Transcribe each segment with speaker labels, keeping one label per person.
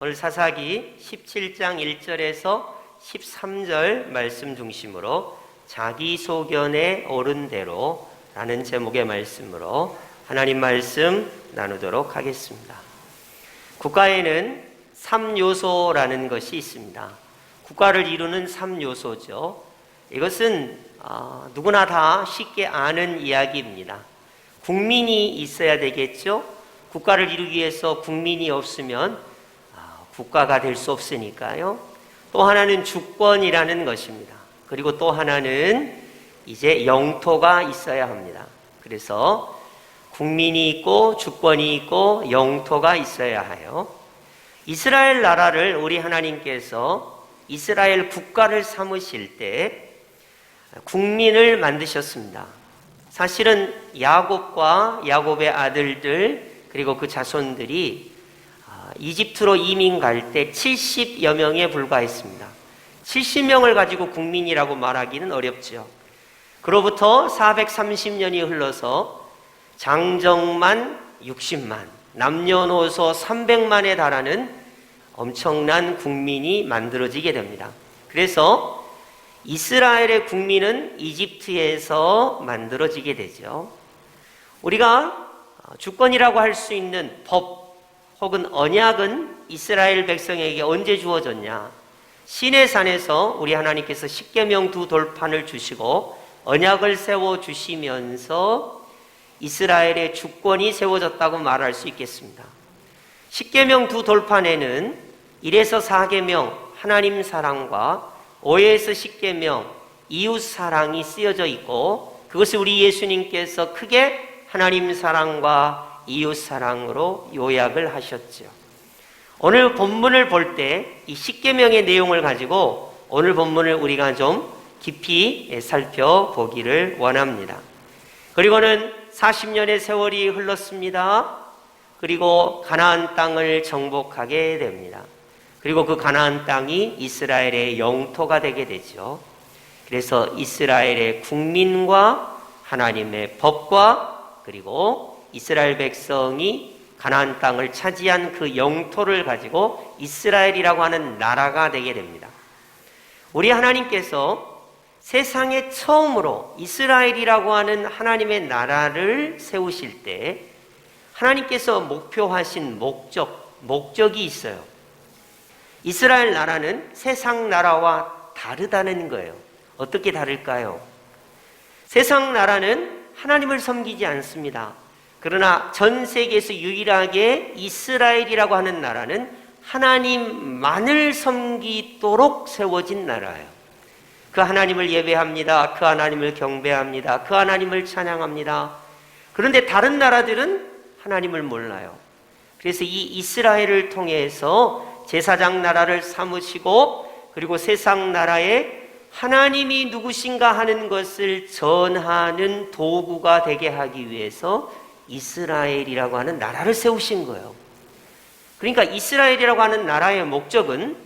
Speaker 1: 오늘 사사기 17장 1절에서 13절 말씀 중심으로 자기소견에 옳은 대로 라는 제목의 말씀으로 하나님 말씀 나누도록 하겠습니다. 국가에는 3요소라는 것이 있습니다. 국가를 이루는 3요소죠. 이것은 누구나 다 쉽게 아는 이야기입니다. 국민이 있어야 되겠죠. 국가를 이루기 위해서 국민이 없으면 국가가 될 수 없으니까요. 또 하나는 주권이라는 것입니다. 그리고 또 하나는 이제 영토가 있어야 합니다. 그래서 국민이 있고 주권이 있고 영토가 있어야 해요. 이스라엘 나라를 우리 하나님께서 이스라엘 국가를 삼으실 때 국민을 만드셨습니다. 사실은 야곱과 야곱의 아들들 그리고 그 자손들이 이집트로 이민 갈 때 70여 명에 불과했습니다. 70명을 가지고 국민이라고 말하기는 어렵죠. 그로부터 430년이 흘러서 장정만 60만, 남녀노소 300만에 달하는 엄청난 국민이 만들어지게 됩니다. 그래서 이스라엘의 국민은 이집트에서 만들어지게 되죠. 우리가 주권이라고 할 수 있는 법 혹은 언약은 이스라엘 백성에게 언제 주어졌냐? 시내산에서 우리 하나님께서 십계명 두 돌판을 주시고 언약을 세워주시면서 이스라엘의 주권이 세워졌다고 말할 수 있겠습니다. 십계명 두 돌판에는 1에서 4계명 하나님 사랑과 5에서 10계명 이웃 사랑이 쓰여져 있고 그것을 우리 예수님께서 크게 하나님 사랑과 이웃 사랑으로 요약을 하셨죠. 오늘 본문을 볼 때 이 십계명의 내용을 가지고 오늘 본문을 우리가 좀 깊이 살펴보기를 원합니다. 그리고는 40년의 세월이 흘렀습니다. 그리고 가나안 땅을 정복하게 됩니다. 그리고 그 가나안 땅이 이스라엘의 영토가 되게 되죠. 그래서 이스라엘의 국민과 하나님의 법과 그리고 이스라엘 백성이 가나안 땅을 차지한 그 영토를 가지고 이스라엘이라고 하는 나라가 되게 됩니다. 우리 하나님께서 세상에 처음으로 이스라엘이라고 하는 하나님의 나라를 세우실 때 하나님께서 목표하신 목적이 있어요. 이스라엘 나라는 세상 나라와 다르다는 거예요. 어떻게 다를까요? 세상 나라는 하나님을 섬기지 않습니다. 그러나 전 세계에서 유일하게 이스라엘이라고 하는 나라는 하나님만을 섬기도록 세워진 나라예요. 그 하나님을 예배합니다. 그 하나님을 경배합니다. 그 하나님을 찬양합니다. 그런데 다른 나라들은 하나님을 몰라요. 그래서 이 이스라엘을 통해서 제사장 나라를 삼으시고 그리고 세상 나라에 하나님이 누구신가 하는 것을 전하는 도구가 되게 하기 위해서 이스라엘이라고 하는 나라를 세우신 거예요. 그러니까 이스라엘이라고 하는 나라의 목적은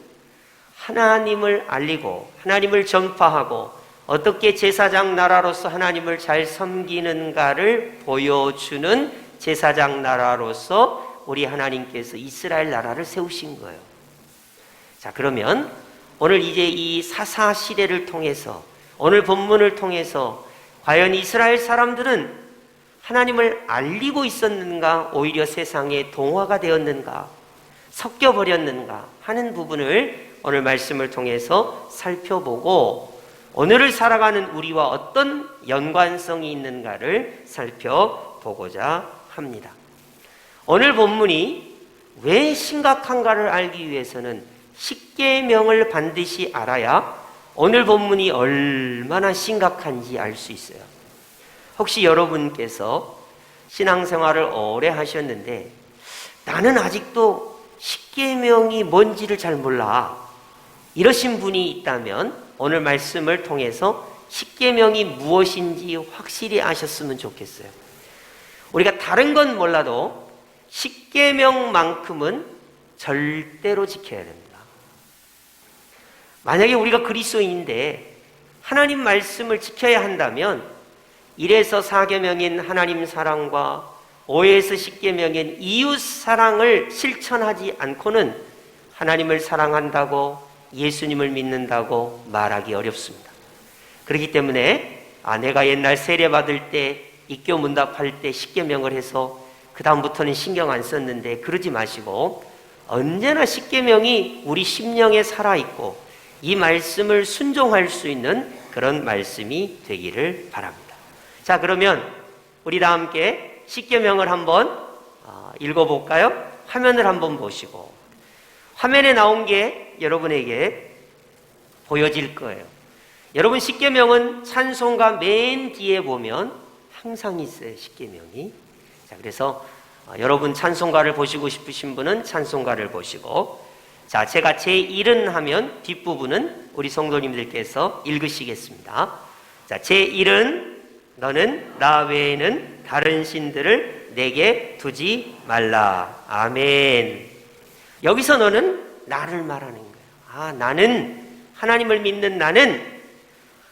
Speaker 1: 하나님을 알리고 하나님을 전파하고 어떻게 제사장 나라로서 하나님을 잘 섬기는가를 보여주는 제사장 나라로서 우리 하나님께서 이스라엘 나라를 세우신 거예요. 자, 그러면 오늘 이제 이 사사 시대를 통해서 오늘 본문을 통해서 과연 이스라엘 사람들은 하나님을 알리고 있었는가 오히려 세상에 동화가 되었는가 섞여버렸는가 하는 부분을 오늘 말씀을 통해서 살펴보고 오늘을 살아가는 우리와 어떤 연관성이 있는가를 살펴보고자 합니다. 오늘 본문이 왜 심각한가를 알기 위해서는 십계명을 반드시 알아야 오늘 본문이 얼마나 심각한지 알 수 있어요. 혹시 여러분께서 신앙생활을 오래 하셨는데 나는 아직도 십계명이 뭔지를 잘 몰라 이러신 분이 있다면 오늘 말씀을 통해서 십계명이 무엇인지 확실히 아셨으면 좋겠어요. 우리가 다른 건 몰라도 십계명만큼은 절대로 지켜야 됩니다. 만약에 우리가 그리스도인인데 하나님 말씀을 지켜야 한다면 1에서 4계명인 하나님 사랑과 5에서 10계명인 이웃 사랑을 실천하지 않고는 하나님을 사랑한다고 예수님을 믿는다고 말하기 어렵습니다. 그렇기 때문에 내가 옛날 세례받을 때 입교 문답할 때 십계명을 해서 그 다음부터는 신경 안 썼는데 그러지 마시고 언제나 십계명이 우리 심령에 살아있고 이 말씀을 순종할 수 있는 그런 말씀이 되기를 바랍니다. 자, 그러면 우리 다 함께 십계명을 한번 읽어볼까요? 화면을 한번 보시고 화면에 나온 게 여러분에게 보여질 거예요. 여러분, 십계명은 찬송가 맨 뒤에 보면 항상 있어요. 십계명이. 자, 그래서 여러분 찬송가를 보시고 싶으신 분은 찬송가를 보시고, 자, 제가 제1은 하면 뒷부분은 우리 성도님들께서 읽으시겠습니다. 자, 제1은 너는 나 외에는 다른 신들을 내게 두지 말라. 아멘. 여기서 너는 나를 말하는 거예요. 나는, 하나님을 믿는 나는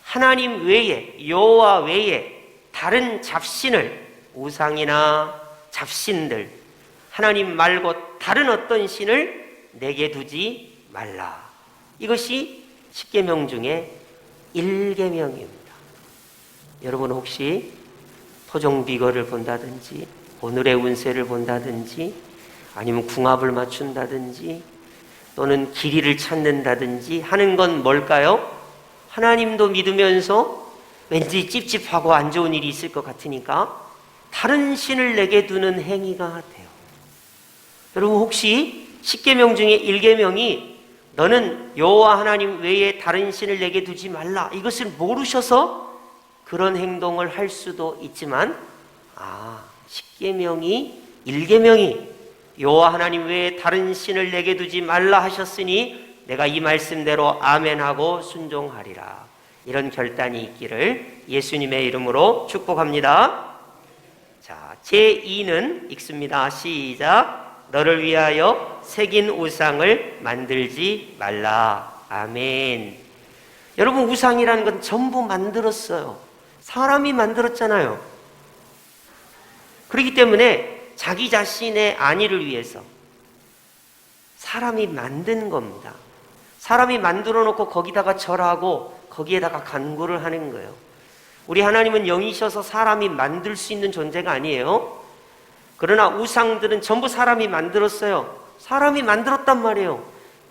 Speaker 1: 하나님 외에, 여호와 외에 다른 잡신을, 우상이나 잡신들, 하나님 말고 다른 어떤 신을 내게 두지 말라. 이것이 십계명 중에 1계명입니다. 여러분 혹시 토종비거를 본다든지 오늘의 운세를 본다든지 아니면 궁합을 맞춘다든지 또는 길이를 찾는다든지 하는 건 뭘까요? 하나님도 믿으면서 왠지 찝찝하고 안 좋은 일이 있을 것 같으니까 다른 신을 내게 두는 행위가 돼요. 여러분 혹시 십계명 중에 1계명이 너는 여호와 하나님 외에 다른 신을 내게 두지 말라, 이것을 모르셔서 그런 행동을 할 수도 있지만 십계명이 1계명이 여호와 하나님 외에 다른 신을 내게 두지 말라 하셨으니 내가 이 말씀대로 아멘하고 순종하리라, 이런 결단이 있기를 예수님의 이름으로 축복합니다. 자, 제2는 읽습니다. 시작. 너를 위하여 새긴 우상을 만들지 말라. 아멘. 여러분, 우상이라는 건 전부 만들었어요. 사람이 만들었잖아요. 그렇기 때문에 자기 자신의 안위를 위해서 사람이 만든 겁니다. 사람이 만들어 놓고 거기다가 절하고 거기에다가 간구를 하는 거예요. 우리 하나님은 영이셔서 사람이 만들 수 있는 존재가 아니에요. 그러나 우상들은 전부 사람이 만들었어요. 사람이 만들었단 말이에요.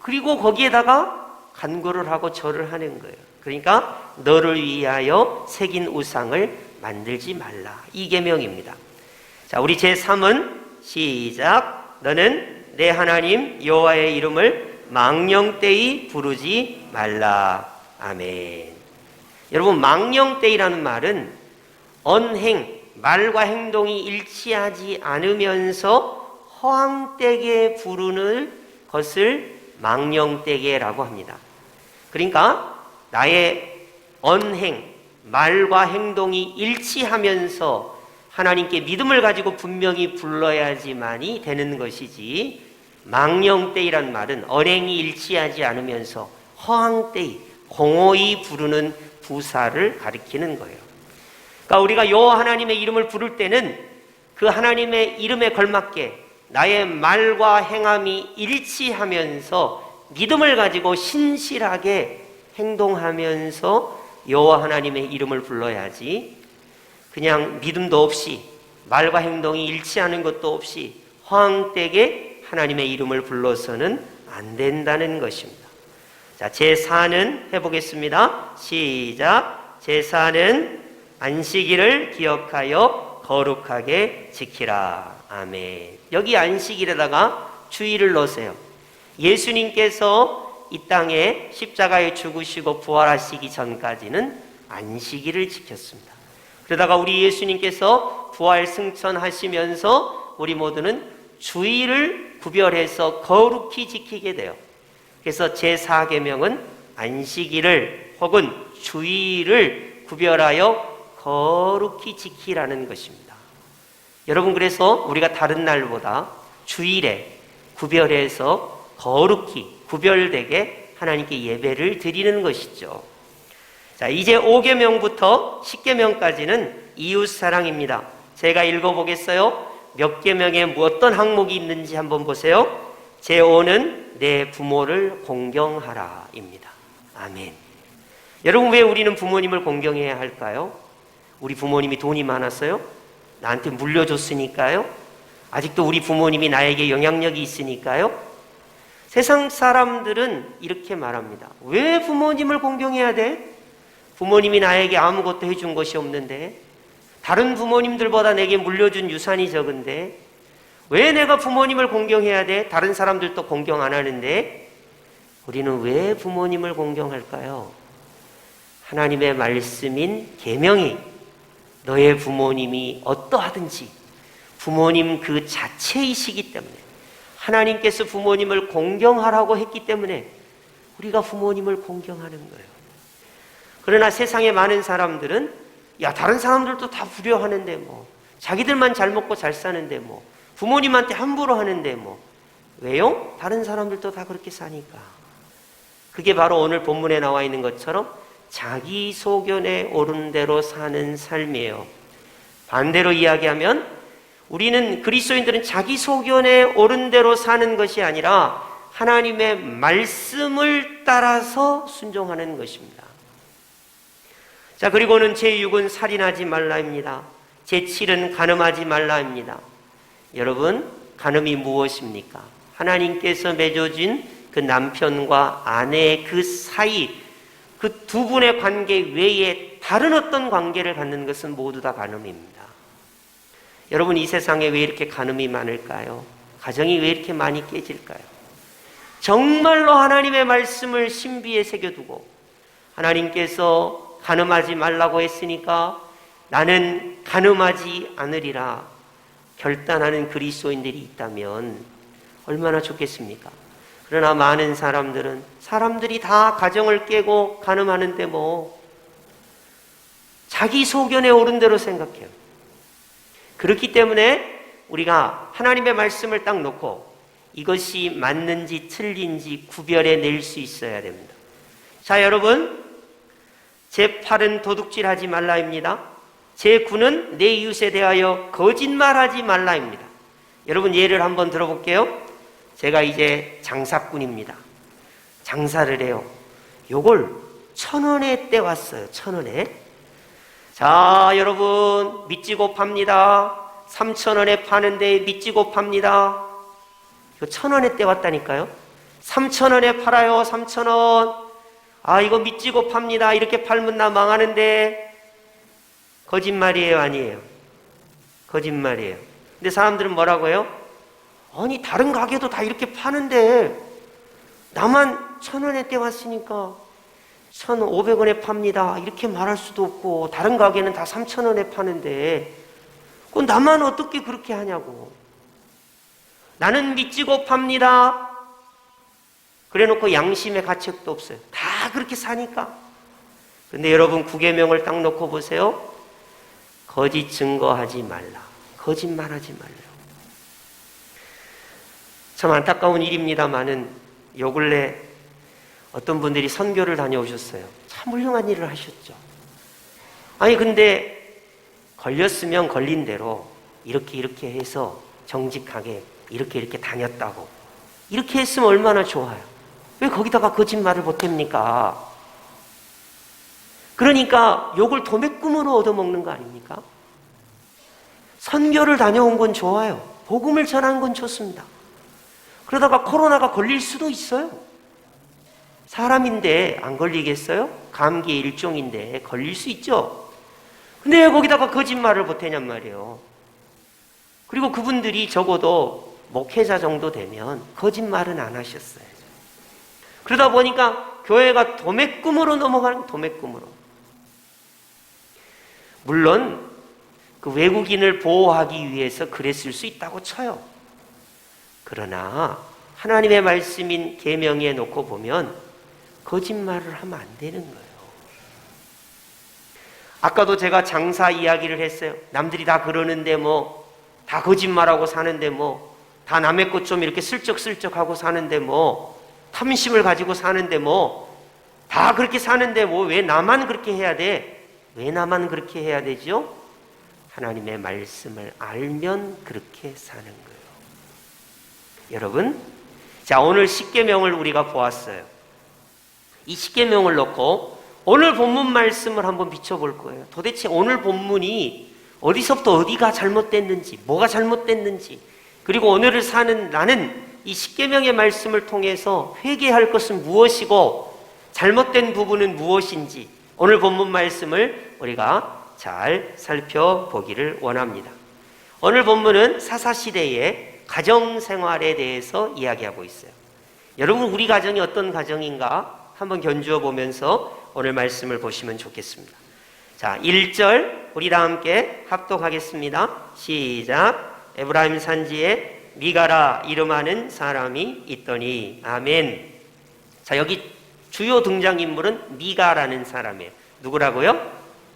Speaker 1: 그리고 거기에다가 간구를 하고 절을 하는 거예요. 그러니까 너를 위하여 새긴 우상을 만들지 말라, 이 계명입니다. 자, 우리 제3은 시작. 너는 내 하나님 여호와의 이름을 망령되이 부르지 말라. 아멘. 여러분, 망령되이라는 말은 언행, 말과 행동이 일치하지 않으면서 허황되게 부르는 것을 망령되게라고 합니다. 그러니까 나의 언행, 말과 행동이 일치하면서 하나님께 믿음을 가지고 분명히 불러야지만이 되는 것이지, 망령되이란 말은 언행이 일치하지 않으면서 허황되이, 공허히 부르는 부사를 가리키는 거예요. 그러니까 우리가 여호와 하나님의 이름을 부를 때는 그 하나님의 이름에 걸맞게 나의 말과 행함이 일치하면서 믿음을 가지고 신실하게 행동하면서 여호와 하나님의 이름을 불러야지, 그냥 믿음도 없이 말과 행동이 일치하는 것도 없이 허황되게 하나님의 이름을 불러서는 안 된다는 것입니다. 자, 제4는 해보겠습니다. 시작. 제4는 안식일을 기억하여 거룩하게 지키라. 아멘. 여기 안식일에다가 주의를 넣으세요. 예수님께서 이 땅에 십자가에 죽으시고 부활하시기 전까지는 안식일을 지켰습니다. 그러다가 우리 예수님께서 부활 승천하시면서 우리 모두는 주일을 구별해서 거룩히 지키게 돼요. 그래서 제4계명은 안식일을 혹은 주일을 구별하여 거룩히 지키라는 것입니다. 여러분, 그래서 우리가 다른 날보다 주일에 구별해서 거룩히 구별되게 하나님께 예배를 드리는 것이죠. 자, 이제 5계명부터 10계명까지는 이웃사랑입니다. 제가 읽어보겠어요. 몇 계명에 어떤 항목이 있는지 한번 보세요. 제5는 내 부모를 공경하라입니다. 아멘. 여러분, 왜 우리는 부모님을 공경해야 할까요? 우리 부모님이 돈이 많았어요? 나한테 물려줬으니까요? 아직도 우리 부모님이 나에게 영향력이 있으니까요? 세상 사람들은 이렇게 말합니다. 왜 부모님을 공경해야 돼? 부모님이 나에게 아무것도 해준 것이 없는데, 다른 부모님들보다 내게 물려준 유산이 적은데, 왜 내가 부모님을 공경해야 돼? 다른 사람들도 공경 안 하는데. 우리는 왜 부모님을 공경할까요? 하나님의 말씀인 계명이 너의 부모님이 어떠하든지 부모님 그 자체이시기 때문에, 하나님께서 부모님을 공경하라고 했기 때문에 우리가 부모님을 공경하는 거예요. 그러나 세상에 많은 사람들은 야, 다른 사람들도 다 부려하는데 뭐, 자기들만 잘 먹고 잘 사는데 뭐, 부모님한테 함부로 하는데 뭐. 왜요? 다른 사람들도 다 그렇게 사니까. 그게 바로 오늘 본문에 나와 있는 것처럼 자기 소견에 오른 대로 사는 삶이에요. 반대로 이야기하면 우리는, 그리스도인들은 자기 소견에 오른 대로 사는 것이 아니라 하나님의 말씀을 따라서 순종하는 것입니다. 자, 그리고는 제6은 살인하지 말라입니다. 제7은 간음하지 말라입니다. 여러분, 간음이 무엇입니까? 하나님께서 맺어준 그 남편과 아내의 그 사이, 그 두 분의 관계 외에 다른 어떤 관계를 갖는 것은 모두 다 간음입니다. 여러분, 이 세상에 왜 이렇게 간음이 많을까요? 가정이 왜 이렇게 많이 깨질까요? 정말로 하나님의 말씀을 신비에 새겨두고 하나님께서 간음하지 말라고 했으니까 나는 간음하지 않으리라 결단하는 그리스도인들이 있다면 얼마나 좋겠습니까? 그러나 많은 사람들은 사람들이 다 가정을 깨고 간음하는데 뭐 자기 소견에 오른 대로 생각해요. 그렇기 때문에 우리가 하나님의 말씀을 딱 놓고 이것이 맞는지 틀린지 구별해 낼 수 있어야 됩니다. 자, 여러분, 제8은 도둑질하지 말라입니다. 제9는 내 이웃에 대하여 거짓말하지 말라입니다. 여러분, 예를 한번 들어볼게요. 제가 이제 장사꾼입니다. 장사를 해요. 요걸 1,000원에 떼왔어요. 1,000원에. 자, 여러분, 미찌고 팝니다. 3,000원에 파는데 미찌고 팝니다. 이거 1,000원에 떼왔다니까요. 3,000원에 팔아요. 3,000원. 아, 이거 미찌고 팝니다. 이렇게 팔면 나 망하는데. 거짓말이에요, 아니에요? 거짓말이에요. 근데 사람들은 뭐라고 해요? 아니, 다른 가게도 다 이렇게 파는데 나만 1,000원에 떼왔으니까 1,500원에 팝니다. 이렇게 말할 수도 없고, 다른 가게는 다 3,000원에 파는데 그건 나만 어떻게 그렇게 하냐고. 나는 미찌고 팝니다. 그래놓고 양심의 가책도 없어요. 다 그렇게 사니까. 근데 여러분, 구계명을 딱 놓고 보세요. 거짓 증거하지 말라. 거짓말하지 말라. 참 안타까운 일입니다만은 요 근래 어떤 분들이 선교를 다녀오셨어요. 참 훌륭한 일을 하셨죠. 아니, 근데 걸렸으면 걸린 대로 이렇게 해서 정직하게 이렇게 다녔다고, 이렇게 했으면 얼마나 좋아요. 왜 거기다가 거짓말을 보탭니까? 그러니까 욕을 도매금으로 얻어먹는 거 아닙니까? 선교를 다녀온 건 좋아요. 복음을 전하는 건 좋습니다. 그러다가 코로나가 걸릴 수도 있어요. 사람인데 안 걸리겠어요? 감기의 일종인데 걸릴 수 있죠. 근데 왜 거기다가 거짓말을 보태냔 말이에요. 그리고 그분들이 적어도 목회자 정도 되면 거짓말은 안 하셨어요. 그러다 보니까 교회가 도매금으로 넘어가는, 도매금으로. 물론 그 외국인을 보호하기 위해서 그랬을 수 있다고 쳐요. 그러나 하나님의 말씀인 계명에 놓고 보면 거짓말을 하면 안 되는 거예요. 아까도 제가 장사 이야기를 했어요. 남들이 다 그러는데 뭐, 다 거짓말하고 사는데 뭐, 다 남의 것 좀 이렇게 슬쩍슬쩍 하고 사는데 뭐, 탐심을 가지고 사는데 뭐, 다 그렇게 사는데 뭐, 왜 나만 그렇게 해야 돼? 왜 나만 그렇게 해야 되죠? 하나님의 말씀을 알면 그렇게 사는 거예요. 여러분, 자, 오늘 십계명을 우리가 보았어요. 이 십계명을 놓고 오늘 본문 말씀을 한번 비춰볼 거예요. 도대체 오늘 본문이 어디서부터 어디가 잘못됐는지, 뭐가 잘못됐는지, 그리고 오늘을 사는 나는 이 십계명의 말씀을 통해서 회개할 것은 무엇이고 잘못된 부분은 무엇인지 오늘 본문 말씀을 우리가 잘 살펴보기를 원합니다. 오늘 본문은 사사시대의 가정생활에 대해서 이야기하고 있어요. 여러분, 우리 가정이 어떤 가정인가 한번 견주어 보면서 오늘 말씀을 보시면 좋겠습니다. 자, 1절 우리 다 함께 합독하겠습니다. 시작. 에브라임 산지에 미가라 이름하는 사람이 있더니. 아멘. 자, 여기 주요 등장인물은 미가라는 사람이에요. 누구라고요?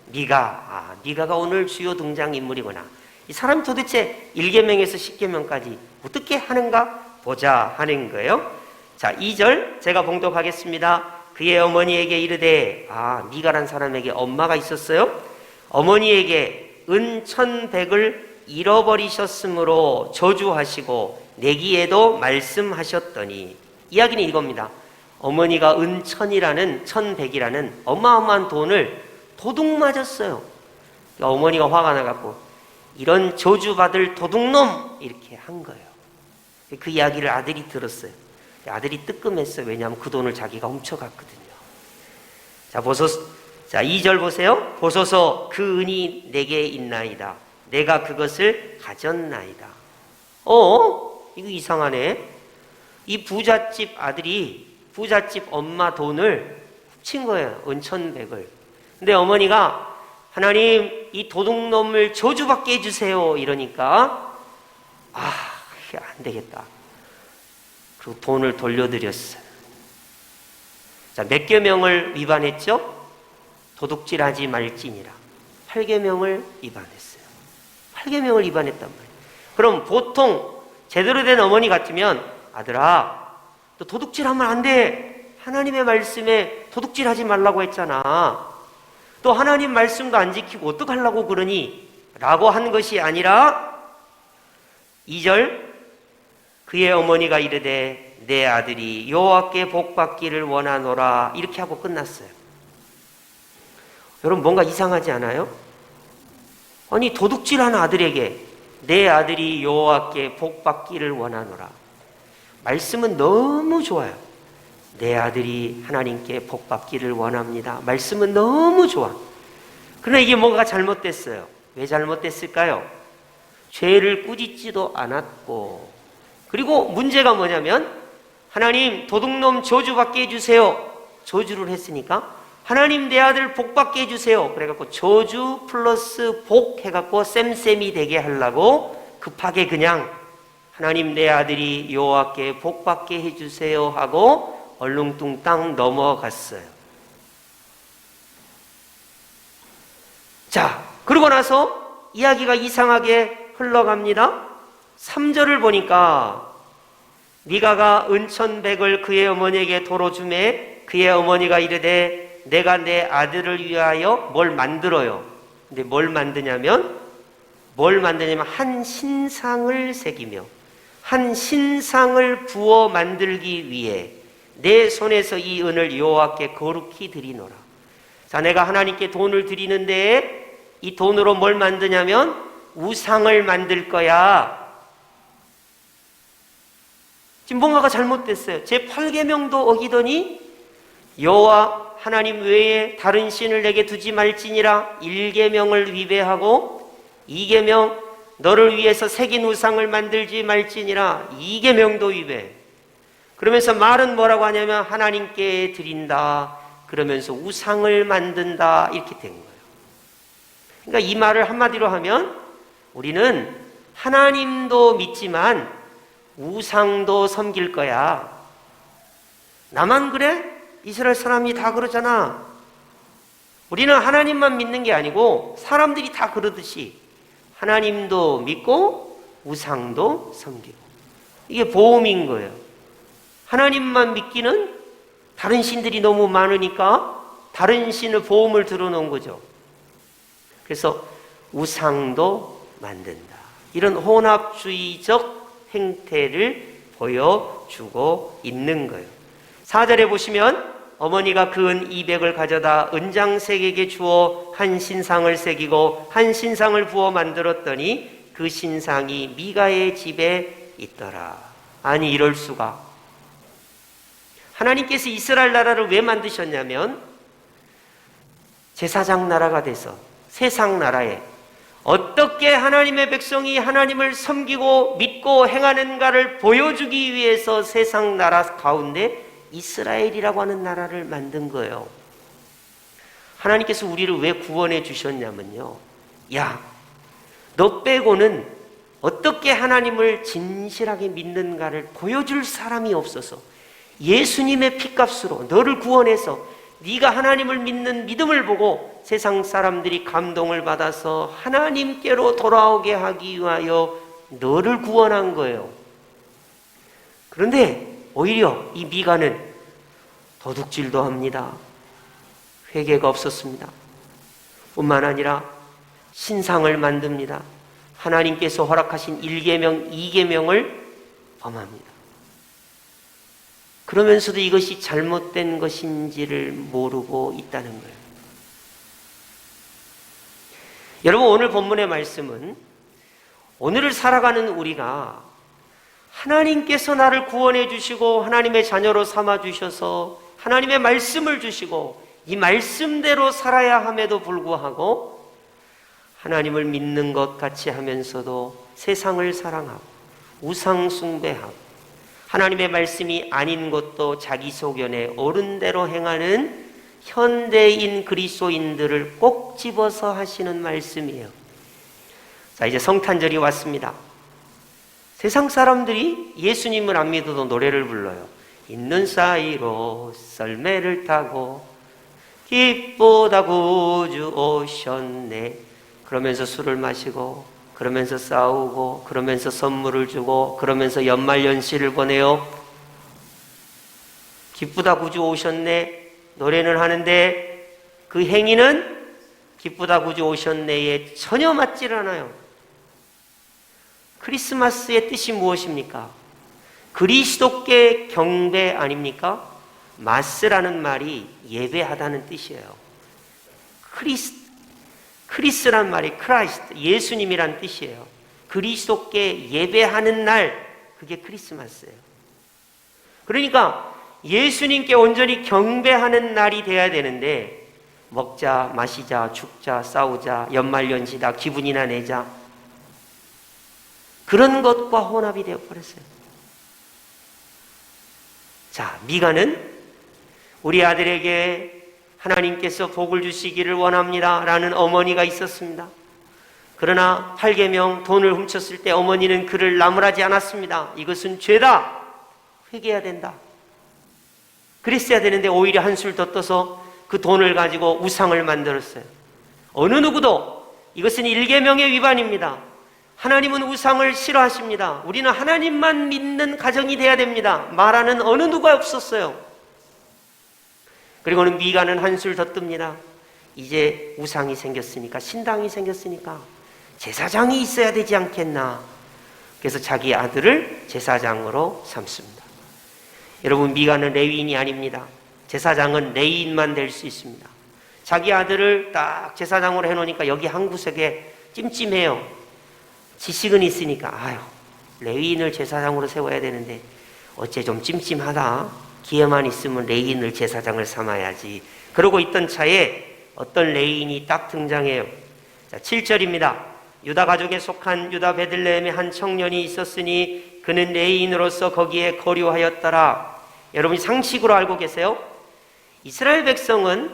Speaker 1: 미가. 미가가 오늘 주요 등장인물이구나. 이 사람이 도대체 1계명에서 10계명까지 어떻게 하는가 보자 하는 거예요. 자, 2절 제가 봉독하겠습니다. 그의 어머니에게 이르되, 미가란 사람에게 엄마가 있었어요. 어머니에게 은 1,100을 잃어버리셨으므로 저주하시고 내기에도 말씀하셨더니. 이야기는 이겁니다. 어머니가 은 1,100이라는 어마어마한 돈을 도둑 맞았어요. 그러니까 어머니가 화가 나갖고 이런 저주받을 도둑놈 이렇게 한 거예요. 그 이야기를 아들이 들었어요. 아들이 뜨끔했어요. 왜냐하면 그 돈을 자기가 훔쳐갔거든요. 자, 자, 2절 보세요. 보소서 그 은이 내게 있나이다. 내가 그것을 가졌나이다. 이거 이상하네. 이 부잣집 아들이 부잣집 엄마 돈을 훔친 거예요. 은 1,100을. 근데 어머니가 하나님 이 도둑놈을 저주받게 해주세요 이러니까 안 되겠다. 그리고 돈을 돌려드렸어요. 자, 몇 계명을 위반했죠? 도둑질하지 말지니라. 8계명을 위반했어요. 8계명을 위반했단 말이에요. 그럼 보통 제대로 된 어머니 같으면 아들아, 너 도둑질하면 안 돼. 하나님의 말씀에 도둑질하지 말라고 했잖아. 또 하나님 말씀도 안 지키고 어떡하려고 그러니? 라고 한 것이 아니라 2절 그의 어머니가 이르되 내 아들이 여호와께 복받기를 원하노라 이렇게 하고 끝났어요. 여러분, 뭔가 이상하지 않아요? 아니, 도둑질하는 아들에게 내 아들이 여호와께 복받기를 원하노라. 말씀은 너무 좋아요. 내 아들이 하나님께 복받기를 원합니다. 말씀은 너무 좋아. 그러나 이게 뭔가 잘못됐어요. 왜 잘못됐을까요? 죄를 꾸짖지도 않았고, 그리고 문제가 뭐냐면 하나님 도둑놈 저주받게 해주세요. 저주를 했으니까 하나님 내 아들 복받게 해주세요. 그래갖고 저주 플러스 복 해갖고 쌤쌤이 되게 하려고 급하게 그냥 하나님 내 아들이 여호와께 복받게 해주세요 하고 얼렁뚱땅 넘어갔어요. 자, 그러고 나서 이야기가 이상하게 흘러갑니다. 3절을 보니까 미가가 은 1,100을 그의 어머니에게 도로 주매 그의 어머니가 이르되 내가 내 아들을 위하여 뭘 만들어요. 근데 뭘 만드냐면 한 신상을 새기며 한 신상을 부어 만들기 위해 내 손에서 이 은을 여호와께 거룩히 드리노라. 자, 내가 하나님께 돈을 드리는데 이 돈으로 뭘 만드냐면 우상을 만들 거야. 지금 뭔가가 잘못됐어요. 제 8계명도 어기더니 여호와 하나님 외에 다른 신을 내게 두지 말지니라. 1계명을 위배하고 2계명 너를 위해서 새긴 우상을 만들지 말지니라. 2계명도 위배. 그러면서 말은 뭐라고 하냐면 하나님께 드린다. 그러면서 우상을 만든다. 이렇게 된 거예요. 그러니까 이 말을 한마디로 하면 우리는 하나님도 믿지만 우상도 섬길 거야. 나만 그래? 이스라엘 사람이 다 그러잖아. 우리는 하나님만 믿는 게 아니고 사람들이 다 그러듯이 하나님도 믿고 우상도 섬기고. 이게 보험인 거예요. 하나님만 믿기는 다른 신들이 너무 많으니까 다른 신을 보험을 들어놓은 거죠. 그래서 우상도 만든다. 이런 혼합주의적 행태를 보여 주고 있는 거예요. 4절에 보시면 어머니가 그 은 200을 가져다 은장색에게 주어 한 신상을 새기고 한 신상을 부어 만들었더니 그 신상이 미가의 집에 있더라. 아니, 이럴 수가. 하나님께서 이스라엘 나라를 왜 만드셨냐면 제사장 나라가 돼서 세상 나라에 어떻게 하나님의 백성이 하나님을 섬기고 믿고 행하는가를 보여주기 위해서 세상 나라 가운데 이스라엘이라고 하는 나라를 만든 거예요. 하나님께서 우리를 왜 구원해 주셨냐면요, 야, 너 빼고는 어떻게 하나님을 진실하게 믿는가를 보여줄 사람이 없어서 예수님의 피값으로 너를 구원해서 네가 하나님을 믿는 믿음을 보고 세상 사람들이 감동을 받아서 하나님께로 돌아오게 하기 위하여 너를 구원한 거예요. 그런데 오히려 이 미가는 도둑질도 합니다. 회개가 없었습니다. 뿐만 아니라 신상을 만듭니다. 하나님께서 허락하신 1계명, 2계명을 범합니다. 그러면서도 이것이 잘못된 것인지를 모르고 있다는 거예요. 여러분, 오늘 본문의 말씀은 오늘을 살아가는 우리가 하나님께서 나를 구원해 주시고 하나님의 자녀로 삼아 주셔서 하나님의 말씀을 주시고 이 말씀대로 살아야 함에도 불구하고 하나님을 믿는 것 같이 하면서도 세상을 사랑하고 우상 숭배하고 하나님의 말씀이 아닌 것도 자기 소견에 옳은 대로 행하는 현대인 그리스도인들을 꼭 집어서 하시는 말씀이에요. 자, 이제 성탄절이 왔습니다. 세상 사람들이 예수님을 안 믿어도 노래를 불러요. 있는 사이로 썰매를 타고 기쁘다 구주 오셨네. 그러면서 술을 마시고 그러면서 싸우고 그러면서 선물을 주고 그러면서 연말연시를 보내요. 기쁘다 구주 오셨네 노래는 하는데 그 행위는 기쁘다 구주 오셨네에 전혀 맞질 않아요. 크리스마스의 뜻이 무엇입니까? 그리스도께 경배 아닙니까? 마스라는 말이 예배하다는 뜻이에요. 크리스란 말이 크라이스트, 예수님이란 뜻이에요. 그리스도께 예배하는 날, 그게 크리스마스예요. 그러니까 예수님께 온전히 경배하는 날이 돼야 되는데 먹자, 마시자, 죽자, 싸우자, 연말연시다, 기분이나 내자, 그런 것과 혼합이 되어버렸어요. 자, 미가는 우리 아들에게 하나님께서 복을 주시기를 원합니다 라는 어머니가 있었습니다. 그러나 8계명 돈을 훔쳤을 때 어머니는 그를 나무라지 않았습니다. 이것은 죄다, 회개해야 된다, 그랬어야 되는데 오히려 한술 더 떠서 그 돈을 가지고 우상을 만들었어요. 어느 누구도 이것은 1계명의 위반입니다. 하나님은 우상을 싫어하십니다. 우리는 하나님만 믿는 가정이 돼야 됩니다 말하는 어느 누가 없었어요. 그리고는 미가는 한술 더 뜹니다. 이제 우상이 생겼으니까, 신당이 생겼으니까 제사장이 있어야 되지 않겠나. 그래서 자기 아들을 제사장으로 삼습니다. 여러분, 미가는 레위인이 아닙니다. 제사장은 레위인만 될 수 있습니다. 자기 아들을 딱 제사장으로 해놓으니까 여기 한 구석에 찜찜해요. 지식은 있으니까 아유, 레위인을 제사장으로 세워야 되는데 어째 좀 찜찜하다, 기회만 있으면 레위인을 제사장을 삼아야지, 그러고 있던 차에 어떤 레위인이 딱 등장해요. 자, 7절입니다. 유다 가족에 속한 유다 베들레헴에 한 청년이 있었으니 그는 레위인으로서 거기에 거류하였더라. 여러분이 상식으로 알고 계세요? 이스라엘 백성은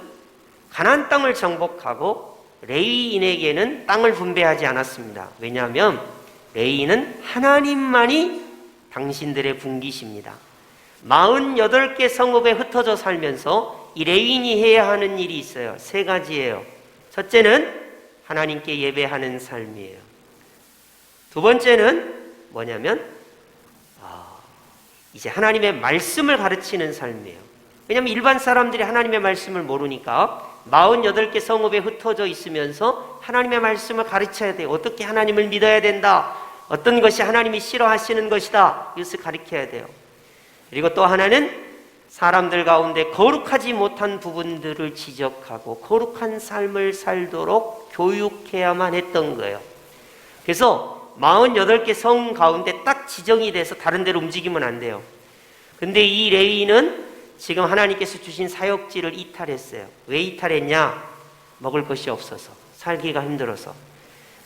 Speaker 1: 가나안 땅을 정복하고 레위인에게는 땅을 분배하지 않았습니다. 왜냐하면 레위인은 하나님만이 당신들의 분기십니다. 48개 성읍에 흩어져 살면서 이 레위인이 해야 하는 일이 있어요. 3가지예요. 첫째는 하나님께 예배하는 삶이에요. 두 번째는 뭐냐면 이제 하나님의 말씀을 가르치는 삶이에요. 왜냐하면 일반 사람들이 하나님의 말씀을 모르니까 48개 성읍에 흩어져 있으면서 하나님의 말씀을 가르쳐야 돼요. 어떻게 하나님을 믿어야 된다, 어떤 것이 하나님이 싫어하시는 것이다, 이것을 가르쳐야 돼요. 그리고 또 하나는 사람들 가운데 거룩하지 못한 부분들을 지적하고 거룩한 삶을 살도록 교육해야만 했던 거예요. 그래서 48개 성 가운데 딱 지정이 돼서 다른 데로 움직이면 안 돼요. 근데 이 레위인은 지금 하나님께서 주신 사역지를 이탈했어요. 왜 이탈했냐? 먹을 것이 없어서, 살기가 힘들어서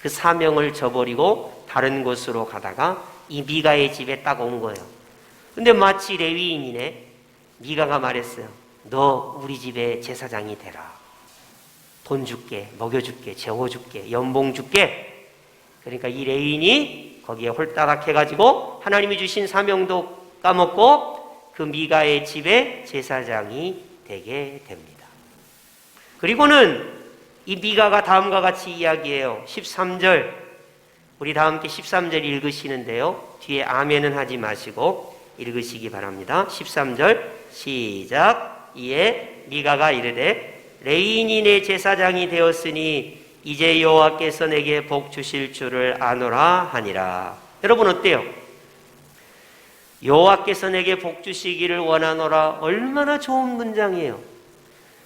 Speaker 1: 그 사명을 저버리고 다른 곳으로 가다가 이 미가의 집에 딱 온 거예요. 근데 마치 레위인이네. 미가가 말했어요. 너 우리 집에 제사장이 되라. 돈 줄게, 먹여줄게, 재워줄게, 연봉 줄게. 그러니까 이 레위인이 거기에 홀딱 해가지고 하나님이 주신 사명도 까먹고 그 미가의 집에 제사장이 되게 됩니다. 그리고는 이 미가가 다음과 같이 이야기해요. 13절, 우리 다 함께 13절 읽으시는데요. 뒤에 아멘은 하지 마시고 읽으시기 바랍니다. 13절 시작. 이에 미가가 이르되 레위인이 내 제사장이 되었으니 이제 여호와께서 내게 복 주실 줄을 아노라 하니라. 여러분 어때요? 여호와께서 내게 복 주시기를 원하노라. 얼마나 좋은 문장이에요.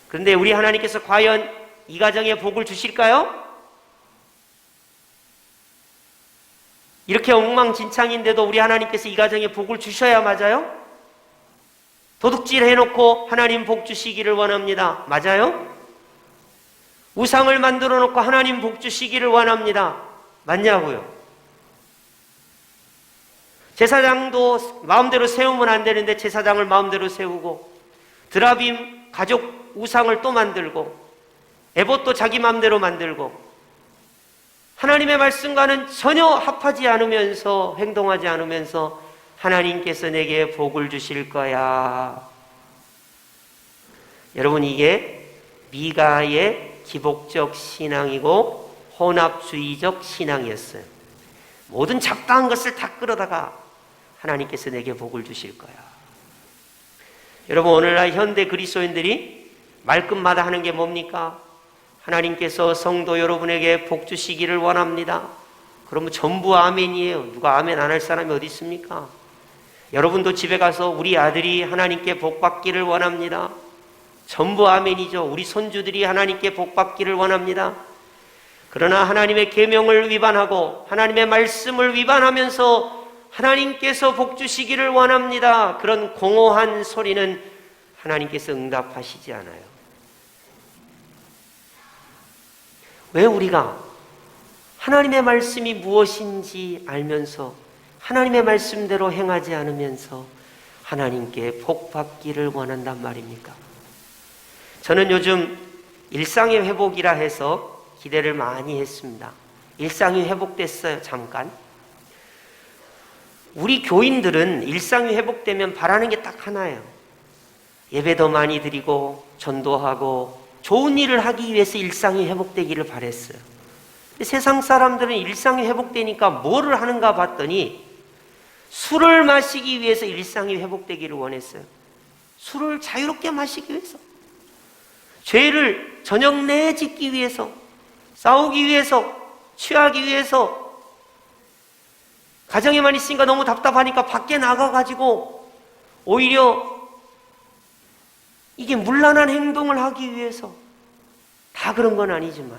Speaker 1: 그런데 우리 하나님께서 과연 이 가정에 복을 주실까요? 이렇게 엉망진창인데도 우리 하나님께서 이 가정에 복을 주셔야 맞아요? 도둑질 해놓고 하나님 복 주시기를 원합니다. 맞아요? 우상을 만들어 놓고 하나님 복 주시기를 원합니다. 맞냐고요? 제사장도 마음대로 세우면 안 되는데 제사장을 마음대로 세우고, 드라빔 가족 우상을 또 만들고, 에봇도 자기 마음대로 만들고, 하나님의 말씀과는 전혀 합하지 않으면서 행동하지 않으면서 하나님께서 내게 복을 주실 거야. 여러분, 이게 미가의 기복적 신앙이고 혼합주의적 신앙이었어요. 모든 잡다한 것을 다 끌어다가 하나님께서 내게 복을 주실 거야. 여러분, 오늘날 현대 그리스도인들이 말끝마다 하는 게 뭡니까? 하나님께서 성도 여러분에게 복 주시기를 원합니다. 그러면 전부 아멘이에요. 누가 아멘 안 할 사람이 어디 있습니까? 여러분도 집에 가서 우리 아들이 하나님께 복 받기를 원합니다. 전부 아멘이죠. 우리 손주들이 하나님께 복 받기를 원합니다. 그러나 하나님의 계명을 위반하고 하나님의 말씀을 위반하면서 하나님께서 복 주시기를 원합니다. 그런 공허한 소리는 하나님께서 응답하시지 않아요. 왜 우리가 하나님의 말씀이 무엇인지 알면서 하나님의 말씀대로 행하지 않으면서 하나님께 복 받기를 원한단 말입니까? 저는 요즘 일상의 회복이라 해서 기대를 많이 했습니다. 일상이 회복됐어요, 잠깐. 우리 교인들은 일상이 회복되면 바라는 게 딱 하나예요. 예배 더 많이 드리고 전도하고 좋은 일을 하기 위해서 일상이 회복되기를 바랬어요. 세상 사람들은 일상이 회복되니까 뭐를 하는가 봤더니 술을 마시기 위해서 일상이 회복되기를 원했어요. 술을 자유롭게 마시기 위해서, 죄를 저녁 내에 짓기 위해서, 싸우기 위해서, 취하기 위해서, 가정에만 있으니까 너무 답답하니까 밖에 나가가지고 오히려 이게 문란한 행동을 하기 위해서, 다 그런 건 아니지만,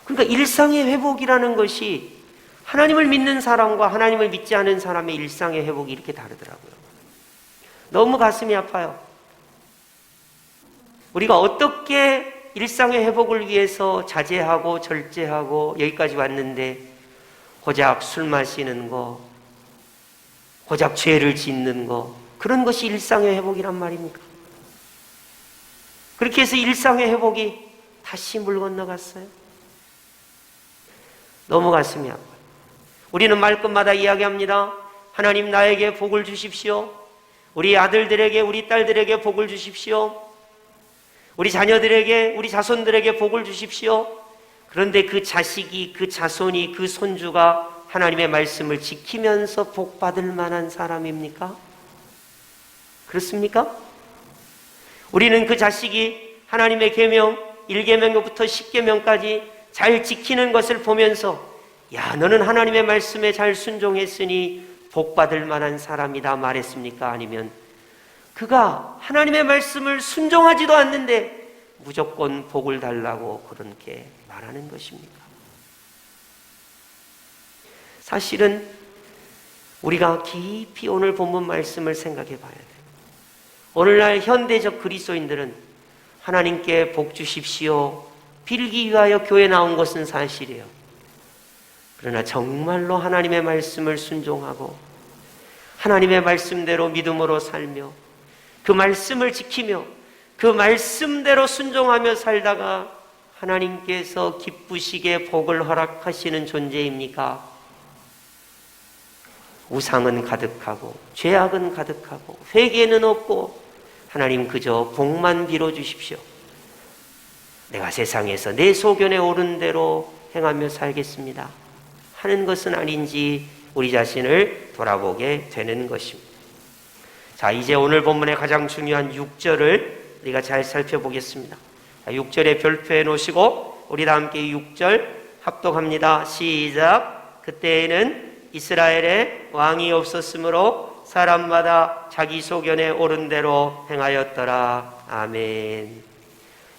Speaker 1: 그러니까 일상의 회복이라는 것이 하나님을 믿는 사람과 하나님을 믿지 않은 사람의 일상의 회복이 이렇게 다르더라고요. 너무 가슴이 아파요. 우리가 어떻게 일상의 회복을 위해서 자제하고 절제하고 여기까지 왔는데 고작 술 마시는 거, 고작 죄를 짓는 거, 그런 것이 일상의 회복이란 말입니까? 그렇게 해서 일상의 회복이 다시 물 건너갔어요. 너무 가슴이 아파요. 우리는 말끝마다 이야기합니다. 하나님 나에게 복을 주십시오. 우리 아들들에게, 우리 딸들에게 복을 주십시오. 우리 자녀들에게, 우리 자손들에게 복을 주십시오. 그런데 그 자식이, 그 자손이, 그 손주가 하나님의 말씀을 지키면서 복 받을 만한 사람입니까? 그렇습니까? 우리는 그 자식이 하나님의 계명, 1계명부터 10계명까지 잘 지키는 것을 보면서, 야, 너는 하나님의 말씀에 잘 순종했으니 복받을 만한 사람이다 말했습니까? 아니면 그가 하나님의 말씀을 순종하지도 않는데 무조건 복을 달라고 그렇게 말하는 것입니까? 사실은 우리가 깊이 오늘 본문 말씀을 생각해 봐야 돼요. 오늘날 현대적 그리스도인들은 하나님께 복 주십시오 빌기 위하여 교회에 나온 것은 사실이에요. 그러나 정말로 하나님의 말씀을 순종하고 하나님의 말씀대로 믿음으로 살며 그 말씀을 지키며 그 말씀대로 순종하며 살다가 하나님께서 기쁘시게 복을 허락하시는 존재입니까? 우상은 가득하고 죄악은 가득하고 회개는 없고 하나님 그저 복만 빌어주십시오. 내가 세상에서 내 소견에 오른 대로 행하며 살겠습니다 하는 것은 아닌지 우리 자신을 돌아보게 되는 것입니다. 자, 이제 오늘 본문의 가장 중요한 6절을 우리가 잘 살펴보겠습니다. 6절에 별표해 놓으시고 우리 다 함께 6절 합독합니다. 시작. 그때에는 이스라엘에 왕이 없었으므로 사람마다 자기 소견에 옳은 대로 행하였더라. 아멘.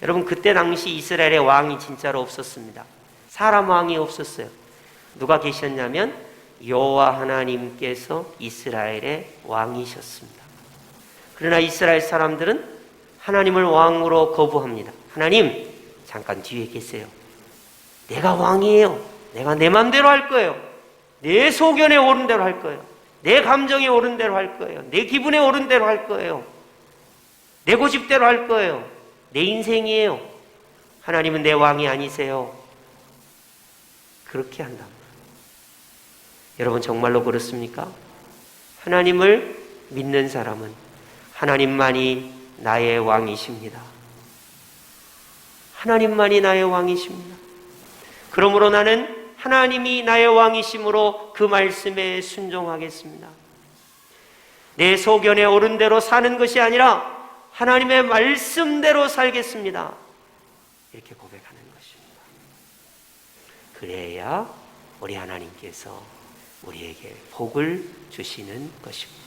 Speaker 1: 여러분, 그때 당시 이스라엘에 왕이 진짜로 없었습니다. 사람 왕이 없었어요. 누가 계셨냐면 여호와 하나님께서 이스라엘의 왕이셨습니다. 그러나 이스라엘 사람들은 하나님을 왕으로 거부합니다. 하나님, 잠깐 뒤에 계세요. 내가 왕이에요. 내가 내 마음대로 할 거예요. 내 소견에 옳은 대로 할 거예요. 내 감정에 옳은 대로 할 거예요. 내 기분에 옳은 대로 할 거예요. 내 고집대로 할 거예요. 내 인생이에요. 하나님은 내 왕이 아니세요. 그렇게 한다. 여러분, 정말로 그렇습니까? 하나님을 믿는 사람은 하나님만이 나의 왕이십니다. 하나님만이 나의 왕이십니다. 그러므로 나는 하나님이 나의 왕이심으로 그 말씀에 순종하겠습니다. 내 소견에 옳은 대로 사는 것이 아니라 하나님의 말씀대로 살겠습니다. 이렇게 고백하는 것입니다. 그래야 우리 하나님께서 우리에게 복을 주시는 것입니다.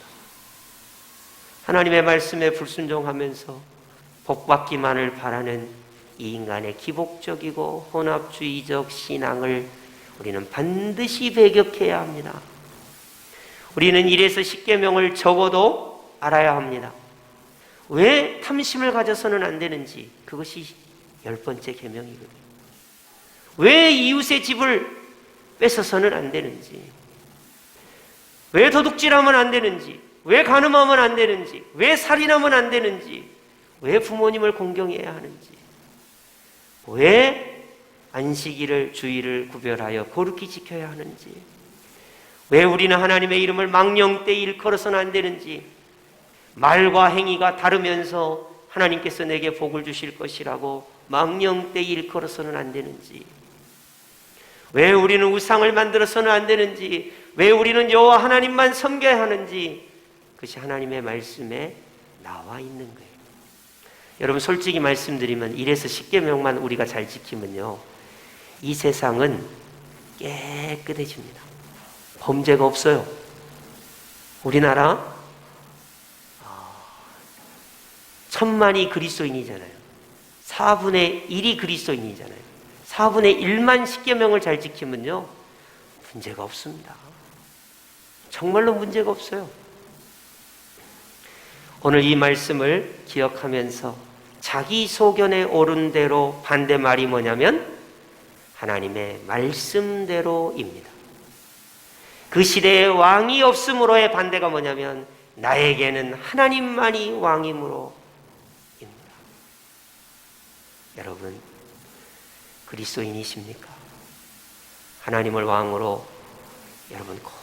Speaker 1: 하나님의 말씀에 불순종하면서 복받기만을 바라는 이 인간의 기복적이고 혼합주의적 신앙을 우리는 반드시 배격해야 합니다. 우리는 1에서 10계명을 적어도 알아야 합니다. 왜 탐심을 가져서는 안 되는지, 그것이 10번째 계명이거든요. 왜 이웃의 집을 뺏어서는 안 되는지, 왜 도둑질하면 안 되는지, 왜 간음하면 안 되는지, 왜 살인하면 안 되는지, 왜 부모님을 공경해야 하는지, 왜 안식일을 주일을 구별하여 거룩히 지켜야 하는지, 왜 우리는 하나님의 이름을 망령되이 일컬어서는 안 되는지, 말과 행위가 다르면서 하나님께서 내게 복을 주실 것이라고 망령되이 일컬어서는 안 되는지, 왜 우리는 우상을 만들어서는 안 되는지, 왜 우리는 여호와 하나님만 섬겨야 하는지, 그것이 하나님의 말씀에 나와 있는 거예요. 여러분, 솔직히 말씀드리면 1에서 10계명만 우리가 잘 지키면요, 이 세상은 깨끗해집니다. 범죄가 없어요. 우리나라 1000만이 그리스도인이잖아요. 4분의 1이 그리스도인이잖아요. 4분의 1만 10계명을 잘 지키면요, 문제가 없습니다. 정말로 문제가 없어요. 오늘 이 말씀을 기억하면서 자기 소견에 옳은 대로 반대말이 뭐냐면 하나님의 말씀대로입니다. 그 시대에 왕이 없으므로의 반대가 뭐냐면 나에게는 하나님만이 왕이므로입니다. 여러분, 그리스도인이십니까? 하나님을 왕으로 여러분 꼭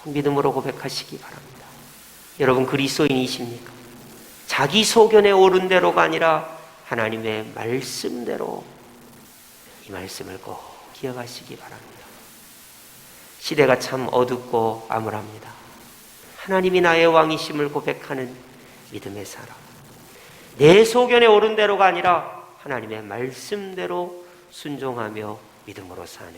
Speaker 1: 믿음으로 고백하시기 바랍니다. 여러분, 그리스도인이십니까? 자기 소견에 옳은 대로가 아니라 하나님의 말씀대로, 이 말씀을 꼭 기억하시기 바랍니다. 시대가 참 어둡고 암울합니다. 하나님이 나의 왕이심을 고백하는 믿음의 사람, 내 소견에 옳은 대로가 아니라 하나님의 말씀대로 순종하며 믿음으로 사는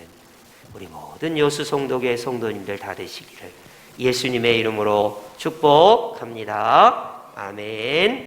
Speaker 1: 우리 모든 여수 성도교회 성도님들 다 되시기를 예수님의 이름으로 축복합니다. 아멘.